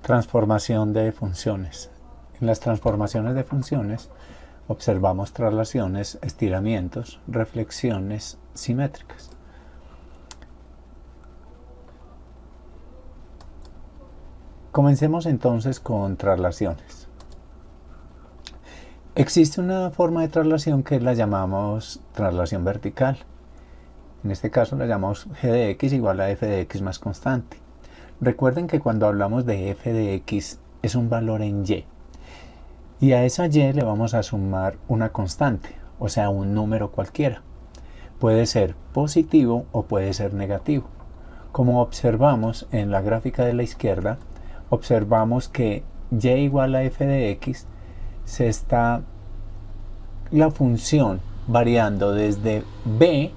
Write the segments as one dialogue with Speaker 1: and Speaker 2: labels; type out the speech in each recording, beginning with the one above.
Speaker 1: Transformación de funciones. En las transformaciones de funciones observamos traslaciones, estiramientos, reflexiones simétricas. Comencemos entonces con traslaciones. Existe una forma de traslación que la llamamos traslación vertical. En este caso la llamamos g de x igual a f de x más constante. Recuerden que cuando hablamos de f de x es un valor en y. Y a esa y le vamos a sumar una constante, o sea, un número cualquiera. Puede ser positivo o puede ser negativo. Como observamos en la gráfica de la izquierda, observamos que y igual a f de x se está la función variando desde b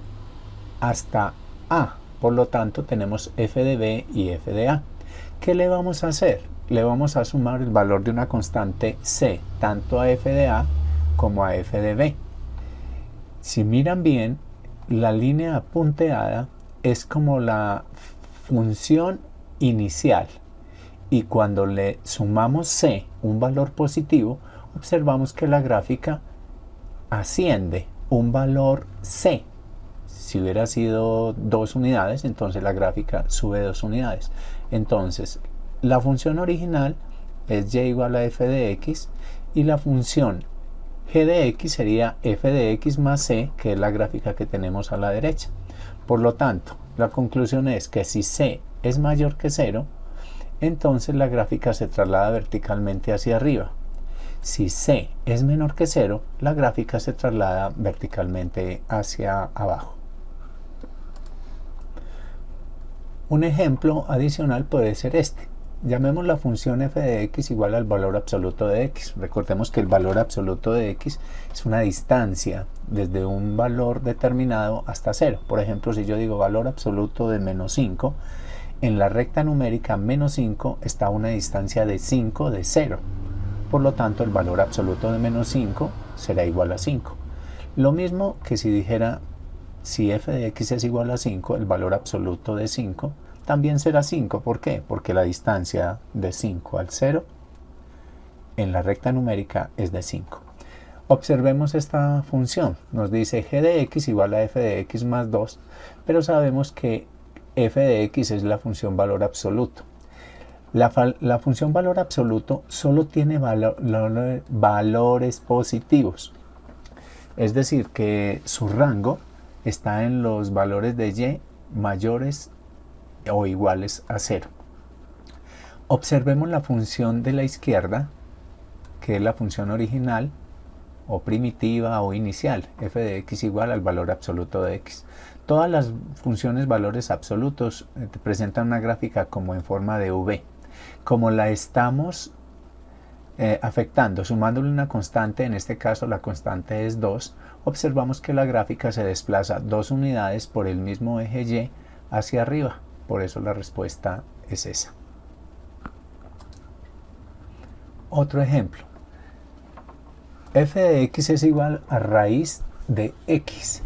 Speaker 1: hasta a. Por lo tanto, tenemos f de b y f de a. ¿Qué le vamos a hacer? Le vamos a sumar el valor de una constante c, tanto a f de a como a f de b. Si miran bien, la línea punteada es como la función inicial. Y cuando le sumamos c, un valor positivo, observamos que la gráfica asciende un valor c. Si hubiera sido 2 unidades, entonces la gráfica sube 2 unidades. Entonces, la función original es y igual a f de x y la función g de x sería f de x más c, que es la gráfica que tenemos a la derecha. Por lo tanto, la conclusión es que si c es mayor que 0, entonces la gráfica se traslada verticalmente hacia arriba. Si c es menor que 0, la gráfica se traslada verticalmente hacia abajo. Un ejemplo adicional puede ser este. Llamemos la función f de x igual al valor absoluto de x. Recordemos que el valor absoluto de x es una distancia desde un valor determinado hasta 0. Por ejemplo, si yo digo valor absoluto de menos 5, en la recta numérica menos 5 está a una distancia de 5 de 0. Por lo tanto, el valor absoluto de menos 5 será igual a 5. Lo mismo que si dijera, si f de x es igual a 5, el valor absoluto de 5 también será 5. ¿Por qué? Porque la distancia de 5 al 0 en la recta numérica es de 5. Observemos esta función. Nos dice g de x igual a f de x más 2, pero sabemos que f de x es la función valor absoluto. La función valor absoluto solo tiene valores positivos. Es decir, que su rango está en los valores de y mayores o iguales a 0. Observemos la función de la izquierda, que es la función original o primitiva o inicial, f de x igual al valor absoluto de x. Todas las funciones valores absolutos presentan una gráfica como en forma de V. Como la estamos afectando, sumándole una constante, en este caso la constante es 2, observamos que la gráfica se desplaza 2 unidades por el mismo eje y hacia arriba. Por eso la respuesta es esa. Otro ejemplo. F de x es igual a raíz de x.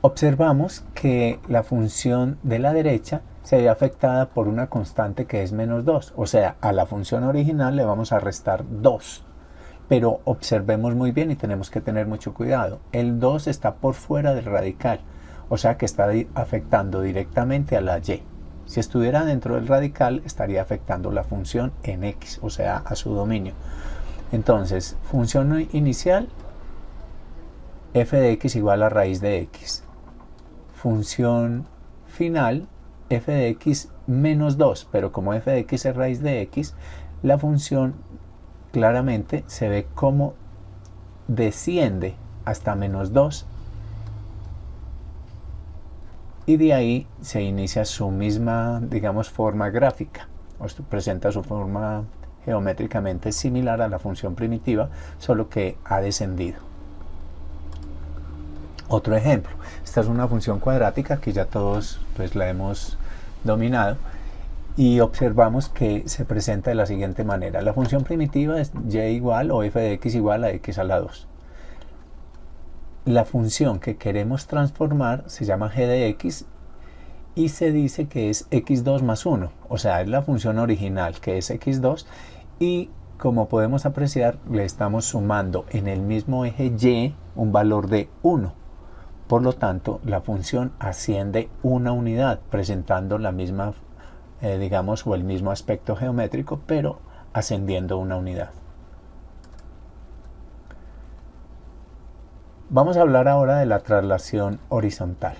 Speaker 1: Observamos que la función de la derecha se ve afectada por una constante que es menos 2. O sea, a la función original le vamos a restar 2. Pero observemos muy bien y tenemos que tener mucho cuidado. El 2 está por fuera del radical. O sea que está afectando directamente a la y. Si estuviera dentro del radical, estaría afectando la función en x, o sea, a su dominio. Entonces, función inicial, f de x igual a raíz de x. Función final, f de x menos 2, pero como f de x es raíz de x, la función claramente se ve como desciende hasta menos 2 y de ahí se inicia su misma, digamos, forma gráfica, o presenta su forma geométricamente similar a la función primitiva, solo que ha descendido. Otro ejemplo, esta es una función cuadrática que ya todos pues la hemos dominado y observamos que se presenta de la siguiente manera. La función primitiva es y igual o f de x igual a x a la 2. La función que queremos transformar se llama g de x y se dice que es x2 más 1, o sea, es la función original que es x2 y como podemos apreciar le estamos sumando en el mismo eje y un valor de 1. Por lo tanto, la función asciende una unidad presentando la misma, digamos, o el mismo aspecto geométrico, pero ascendiendo una unidad. Vamos a hablar ahora de la traslación horizontal.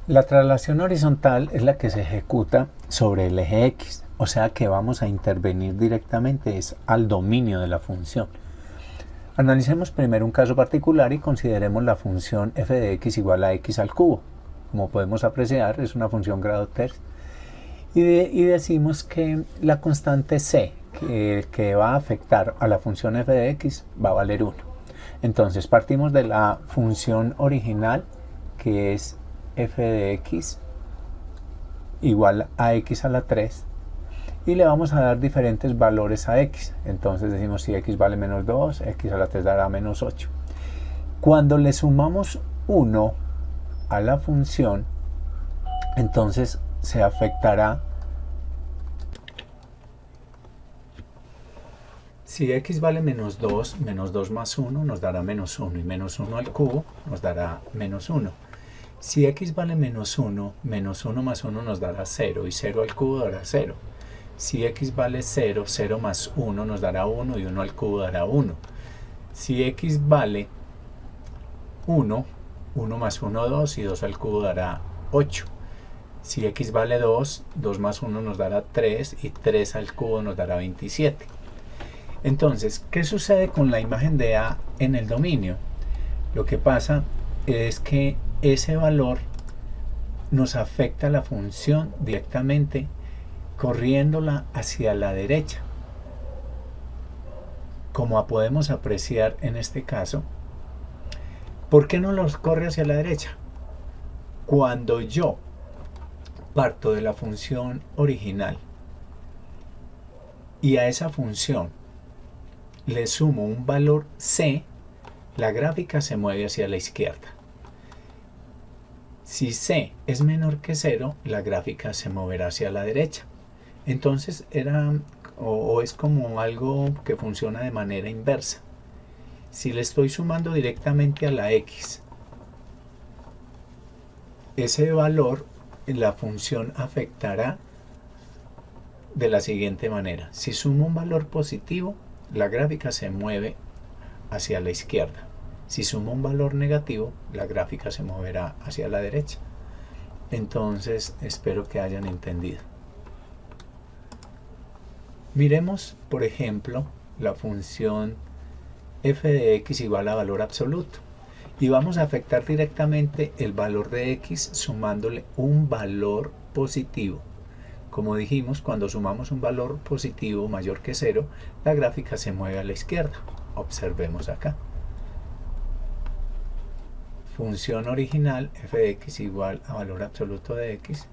Speaker 1: La traslación horizontal es la que se ejecuta sobre el eje X, o sea que vamos a intervenir directamente al dominio de la función. Analicemos primero un caso particular y consideremos la función f de x igual a x al cubo. Como podemos apreciar, es una función grado tercio. Y decimos que la constante c, que va a afectar a la función f de x, va a valer 1. Entonces partimos de la función original, que es f de x igual a x a la 3, y le vamos a dar diferentes valores a x. Entonces decimos si x vale menos 2, x a la 3 dará menos 8. Cuando le sumamos 1 a la función, entonces se afectará. Si x vale menos 2 más 1 nos dará menos 1, y menos 1 al cubo nos dará menos 1. Si x vale menos 1 más 1 nos dará 0, y 0 al cubo dará 0. Si x vale 0, 0 más 1 nos dará 1, y 1 al cubo dará 1. Si x vale 1, 1 más 1, 2, y 2 al cubo dará 8. Si x vale 2, 2 más 1 nos dará 3, y 3 al cubo nos dará 27. Entonces, ¿qué sucede con la imagen de A en el dominio? Lo que pasa es que ese valor nos afecta a la función directamente corriéndola hacia la derecha. Como podemos apreciar en este caso, ¿por qué no los corre hacia la derecha? Cuando yo parto de la función original y a esa función le sumo un valor c, la gráfica se mueve hacia la izquierda. Si c es menor que 0, la gráfica se moverá hacia la derecha. Entonces es como algo que funciona de manera inversa. Si le estoy sumando directamente a la x, ese valor la función afectará de la siguiente manera. Si sumo un valor positivo, la gráfica se mueve hacia la izquierda. Si sumo un valor negativo, la gráfica se moverá hacia la derecha. Entonces, espero que hayan entendido. Miremos, por ejemplo, la función f de x igual a valor absoluto. Y vamos a afectar directamente el valor de x sumándole un valor positivo. Como dijimos, cuando sumamos un valor positivo mayor que 0, la gráfica se mueve a la izquierda. Observemos acá. Función original f de x igual a valor absoluto de x.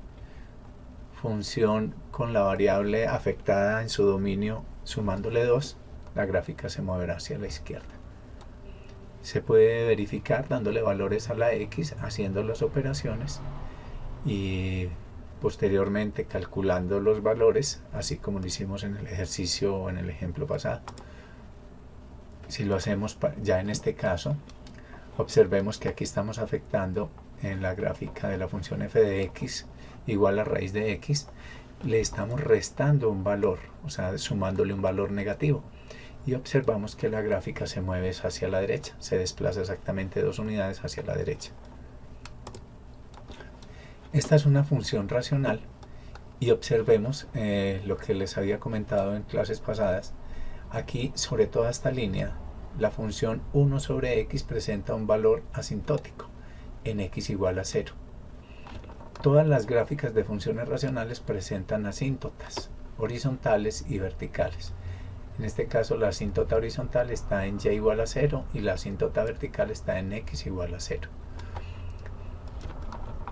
Speaker 1: Función con la variable afectada en su dominio sumándole 2, la gráfica se moverá hacia la izquierda. Se puede verificar dándole valores a la x, haciendo las operaciones y posteriormente calculando los valores, así como lo hicimos en el ejercicio o en el ejemplo pasado. Si lo hacemos ya en este caso, observemos que aquí estamos afectando en la gráfica de la función f de x igual a raíz de x, le estamos restando un valor, o sea, sumándole un valor negativo. Y observamos que la gráfica se mueve hacia la derecha, se desplaza exactamente 2 unidades hacia la derecha. Esta es una función racional y observemos lo que les había comentado en clases pasadas. Aquí, sobre toda esta línea, la función 1 sobre x presenta un valor asintótico en x igual a 0. Todas las gráficas de funciones racionales presentan asíntotas, horizontales y verticales. En este caso la asíntota horizontal está en y igual a 0 y la asíntota vertical está en x igual a 0.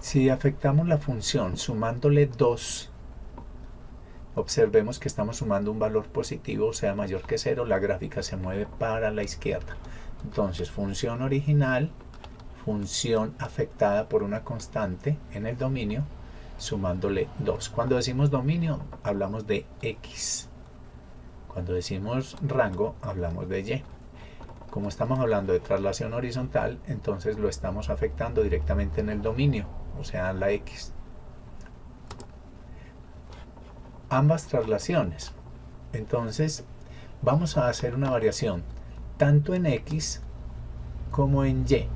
Speaker 1: Si afectamos la función sumándole 2, observemos que estamos sumando un valor positivo, o sea mayor que 0, la gráfica se mueve para la izquierda. Entonces función original función afectada por una constante en el dominio sumándole 2. Cuando decimos dominio hablamos de X. Cuando decimos rango hablamos de Y. Como estamos hablando de traslación horizontal, entonces lo estamos afectando directamente en el dominio, o sea, en la X. Ambas traslaciones. Entonces, vamos a hacer una variación tanto en X como en Y.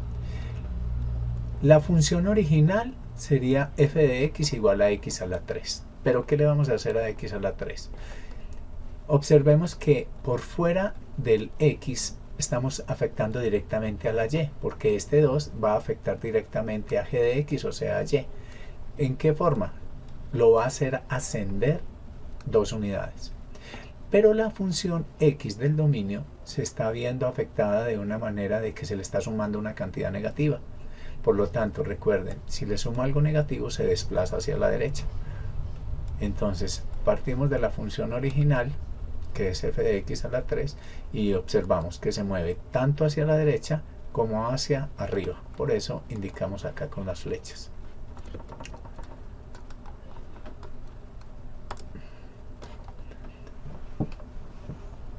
Speaker 1: La función original sería f de x igual a x a la 3. ¿Pero qué le vamos a hacer a x a la 3? Observemos que por fuera del x estamos afectando directamente a la y, porque este 2 va a afectar directamente a g de x, o sea, a y. ¿En qué forma? Lo va a hacer ascender 2 unidades. Pero la función x del dominio se está viendo afectada de una manera de que se le está sumando una cantidad negativa. Por lo tanto, recuerden, si le sumo algo negativo se desplaza hacia la derecha. Entonces, partimos de la función original, que es f de x a la 3, y observamos que se mueve tanto hacia la derecha como hacia arriba. Por eso indicamos acá con las flechas.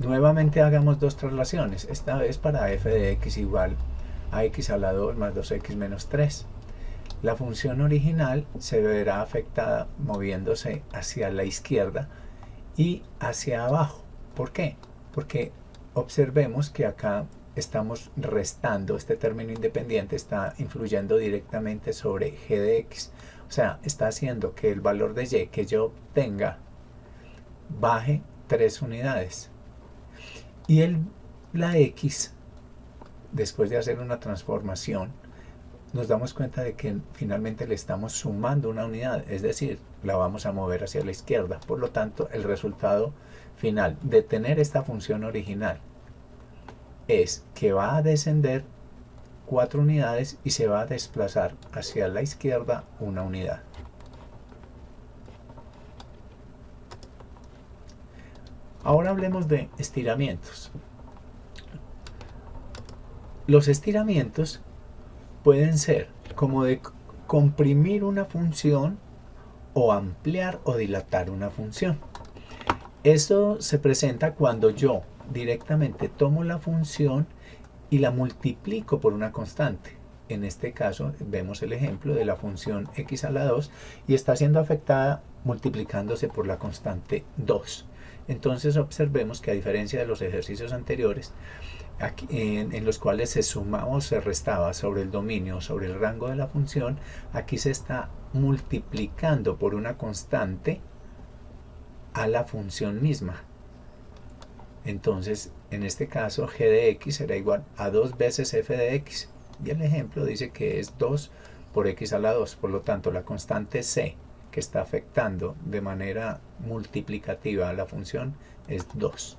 Speaker 1: Nuevamente hagamos dos traslaciones, esta vez para f de x igual a x a la 2 más 2x menos 3. La función original se verá afectada moviéndose hacia la izquierda y hacia abajo. ¿Por qué? Porque observemos que acá estamos restando, este término independiente está influyendo directamente sobre g de x. O sea, está haciendo que el valor de y que yo obtenga baje 3 unidades. Y la x, después de hacer una transformación, nos damos cuenta de que finalmente le estamos sumando una unidad, es decir, la vamos a mover hacia la izquierda. Por lo tanto, el resultado final de tener esta función original es que va a descender 4 unidades y se va a desplazar hacia la izquierda una unidad. Ahora hablemos de estiramientos. Los estiramientos pueden ser como de comprimir una función o ampliar o dilatar una función. Esto se presenta cuando yo directamente tomo la función y la multiplico por una constante. En este caso vemos el ejemplo de la función x a la 2 y está siendo afectada multiplicándose por la constante 2. Entonces observemos que a diferencia de los ejercicios anteriores, aquí, en los cuales se sumaba o se restaba sobre el dominio o sobre el rango de la función, aquí se está multiplicando por una constante a la función misma. Entonces, en este caso, g de x será igual a 2 veces f de x. Y el ejemplo dice que es 2 por x a la 2. Por lo tanto, la constante c, que está afectando de manera multiplicativa a la función, es 2.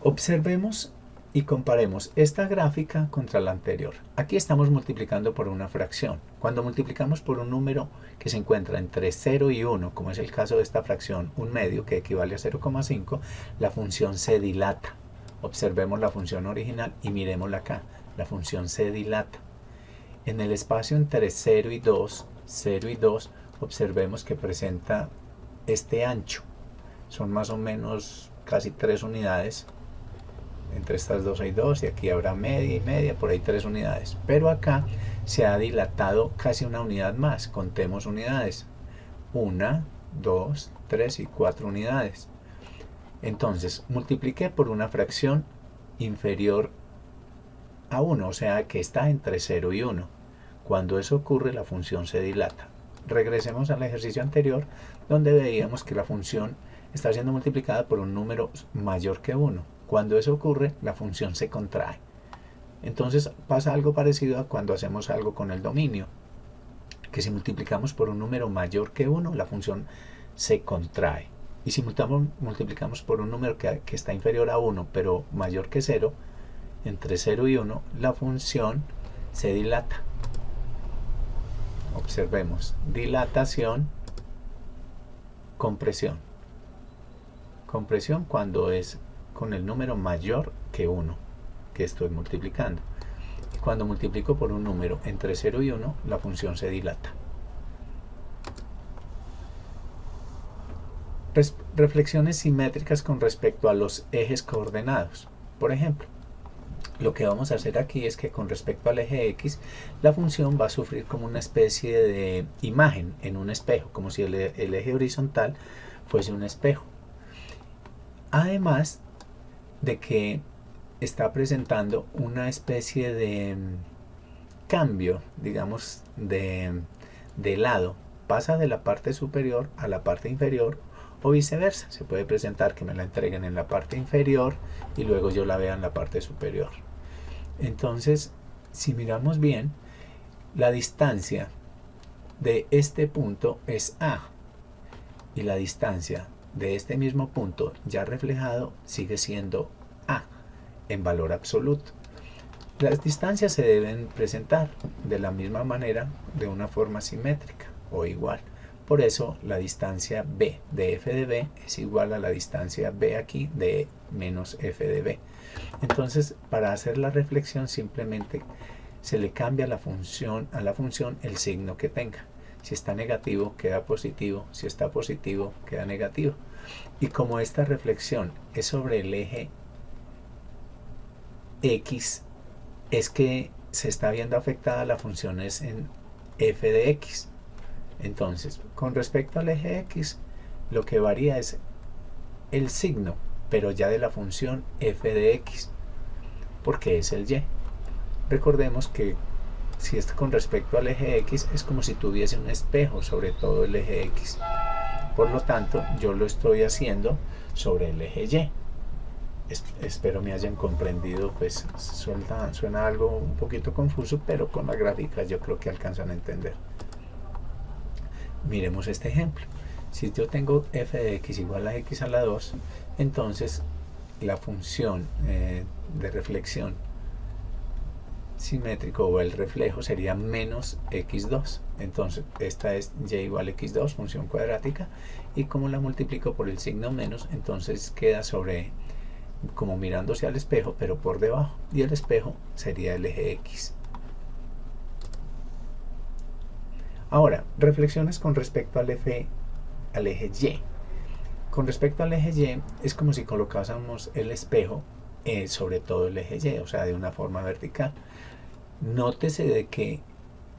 Speaker 1: Observemos y comparemos esta gráfica contra la anterior. Aquí estamos multiplicando por una fracción. Cuando multiplicamos por un número que se encuentra entre 0 y 1, como es el caso de esta fracción, un medio, que equivale a 0,5, la función se dilata. Observemos la función original y miremosla acá. La función se dilata. En el espacio entre 0 y 2, observemos que presenta este ancho. Son más o menos casi 3 unidades. Entre estas dos hay 2 y aquí habrá media y media, por ahí 3 unidades. Pero acá se ha dilatado casi una unidad más. Contemos unidades. 1, 2, 3 y 4 unidades. Entonces, multipliqué por una fracción inferior a 1, o sea que está entre 0 y 1. Cuando eso ocurre, la función se dilata. Regresemos al ejercicio anterior, donde veíamos que la función está siendo multiplicada por un número mayor que 1. Cuando eso ocurre, la función se contrae. Entonces pasa algo parecido a cuando hacemos algo con el dominio, que si multiplicamos por un número mayor que 1, la función se contrae. Y si multiplicamos por un número que está inferior a 1, pero mayor que 0, entre 0 y 1, la función se dilata. Observemos, dilatación, compresión. Compresión cuando es con el número mayor que 1, que estoy multiplicando. Y cuando multiplico por un número entre 0 y 1, la función se dilata. Reflexiones simétricas con respecto a los ejes coordenados. Por ejemplo, lo que vamos a hacer aquí es que con respecto al eje X, la función va a sufrir como una especie de imagen en un espejo, como si el eje horizontal fuese un espejo. Además de que está presentando una especie de cambio, digamos, de lado. Pasa de la parte superior a la parte inferior o viceversa. Se puede presentar que me la entreguen en la parte inferior y luego yo la vea en la parte superior. Entonces, si miramos bien, la distancia de este punto es A y la distancia de este mismo punto ya reflejado sigue siendo A en valor absoluto. Las distancias se deben presentar de la misma manera, de una forma simétrica o igual. Por eso la distancia B de f de B es igual a la distancia B aquí de menos f de B. Entonces, para hacer la reflexión simplemente se le cambia a la función el signo que tenga. Si está negativo, queda positivo. Si está positivo, queda negativo. Y como esta reflexión es sobre el eje X, es que se está viendo afectada la función es en f de X. Entonces, con respecto al eje X, lo que varía es el signo, pero ya de la función f de X, porque es el Y. Recordemos que si es con respecto al eje X, es como si tuviese un espejo sobre todo el eje X. Por lo tanto, yo lo estoy haciendo sobre el eje Y. Espero me hayan comprendido, pues suena algo un poquito confuso, pero con la gráfica yo creo que alcanzan a entender. Miremos este ejemplo. Si yo tengo f de x igual a x a la 2, entonces la función de reflexión simétrico o el reflejo sería menos x2. Entonces esta es y igual a x2, función cuadrática, y como la multiplico por el signo menos, entonces queda sobre, como mirándose al espejo, pero por debajo, y el espejo sería el eje X. Ahora, reflexiones con respecto al eje Y. Con respecto al eje Y, es como si colocásemos el espejo sobre todo el eje Y, o sea, de una forma vertical. Nótese de que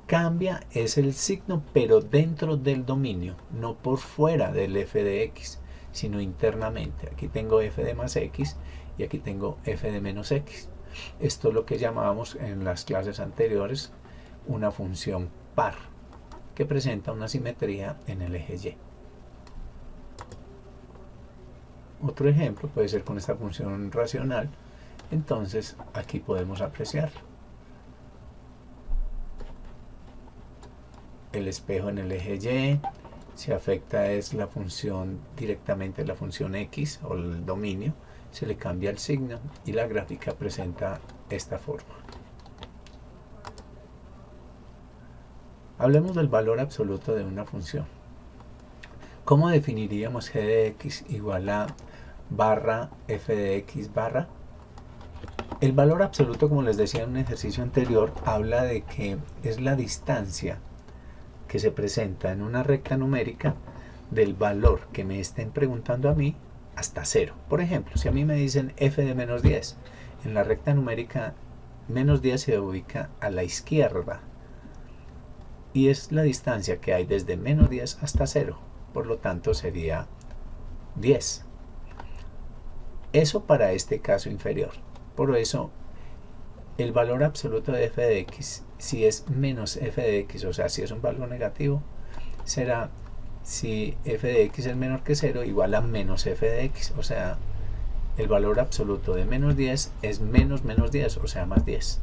Speaker 1: cambia es el signo, pero dentro del dominio, no por fuera del f de x, sino internamente. Aquí tengo f de más x y aquí tengo f de menos x. Esto es lo que llamábamos en las clases anteriores una función par, que presenta una simetría en el eje Y. Otro ejemplo puede ser con esta función racional. Entonces aquí podemos apreciar el espejo en el eje Y. Si afecta es la función directamente, la función x o el dominio, se le cambia el signo y la gráfica presenta esta forma. Hablemos del valor absoluto de una función. ¿Cómo definiríamos g de x igual a barra f de x barra? El valor absoluto, como les decía en un ejercicio anterior, habla de que es la distancia que se presenta en una recta numérica del valor que me estén preguntando a mí hasta 0. Por ejemplo, si a mí me dicen f de menos 10, en la recta numérica menos 10 se ubica a la izquierda y es la distancia que hay desde menos 10 hasta 0, por lo tanto sería 10. Eso para este caso inferior. Por eso el valor absoluto de f de x, si es menos f de x, o sea, si es un valor negativo, será, si f de x es menor que 0, igual a menos f de x, o sea, el valor absoluto de menos 10 es menos 10, o sea, más 10.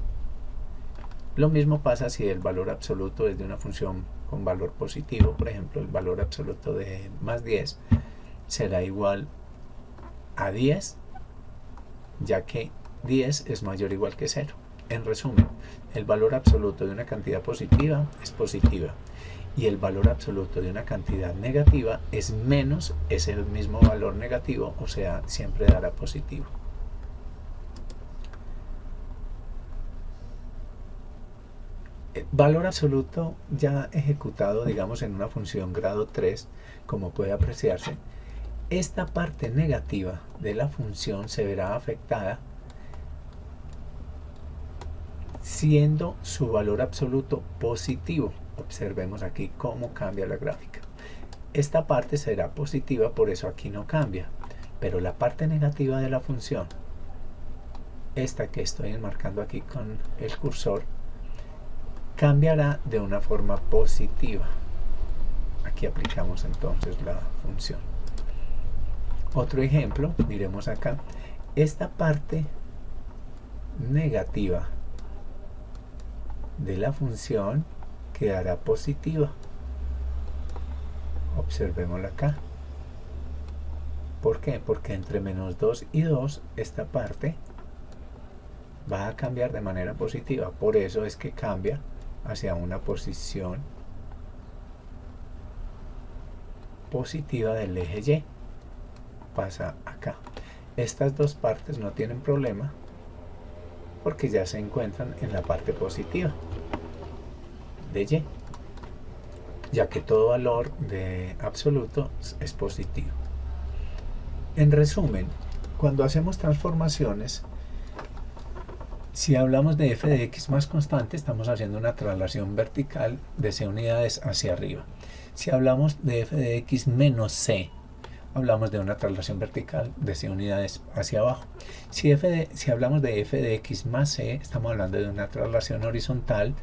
Speaker 1: Lo mismo pasa si el valor absoluto es de una función con valor positivo. Por ejemplo, el valor absoluto de más 10 será igual a 10, ya que 10 es mayor o igual que 0. En resumen, el valor absoluto de una cantidad positiva es positiva y el valor absoluto de una cantidad negativa es menos ese mismo valor negativo, o sea, siempre dará positivo. Valor absoluto ya ejecutado, digamos, en una función grado 3, como puede apreciarse, esta parte negativa de la función se verá afectada siendo su valor absoluto positivo. Observemos aquí cómo cambia la gráfica. Esta parte será positiva, por eso aquí no cambia, pero la parte negativa de la función, esta que estoy enmarcando aquí con el cursor, cambiará de una forma positiva. Aquí aplicamos entonces la función. Otro ejemplo, miremos acá, esta parte negativa de la función quedará positiva. Observémosla acá. ¿Por qué? Porque entre menos 2 y 2 esta parte va a cambiar de manera positiva. Por eso es que cambia hacia una posición positiva del eje Y. Pasa acá. Estas dos partes no tienen problema porque ya se encuentran en la parte positiva de Y, ya que todo valor de absoluto es positivo. En resumen, cuando hacemos transformaciones, si hablamos de f de x más constante, estamos haciendo una traslación vertical de c unidades hacia arriba. Si hablamos de f de x menos c, hablamos de una traslación vertical de c unidades hacia abajo. Si hablamos de f de x más c, estamos hablando de una traslación horizontal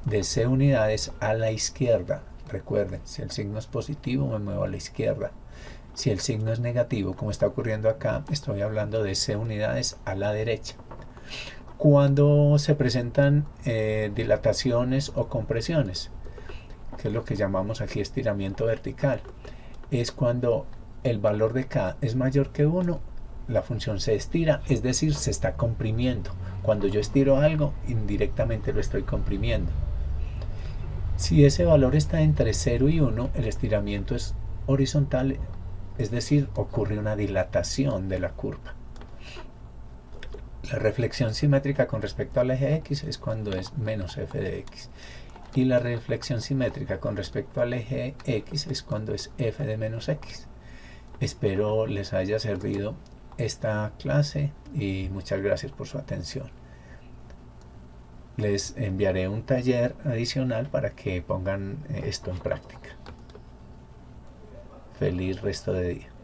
Speaker 1: de c unidades a la izquierda. Recuerden, si el signo es positivo, me muevo a la izquierda. Si el signo es negativo, como está ocurriendo acá, estoy hablando de c unidades a la derecha. Cuando se presentan dilataciones o compresiones, que es lo que llamamos aquí estiramiento vertical, es cuando el valor de k es mayor que 1, la función se estira, es decir, se está comprimiendo. Cuando yo estiro algo, indirectamente lo estoy comprimiendo. Si ese valor está entre 0 y 1, el estiramiento es horizontal, es decir, ocurre una dilatación de la curva. La reflexión simétrica con respecto al eje x es cuando es menos f de x. Y la reflexión simétrica con respecto al eje x es cuando es f de menos x. Espero les haya servido esta clase y muchas gracias por su atención. Les enviaré un taller adicional para que pongan esto en práctica. Feliz resto de día.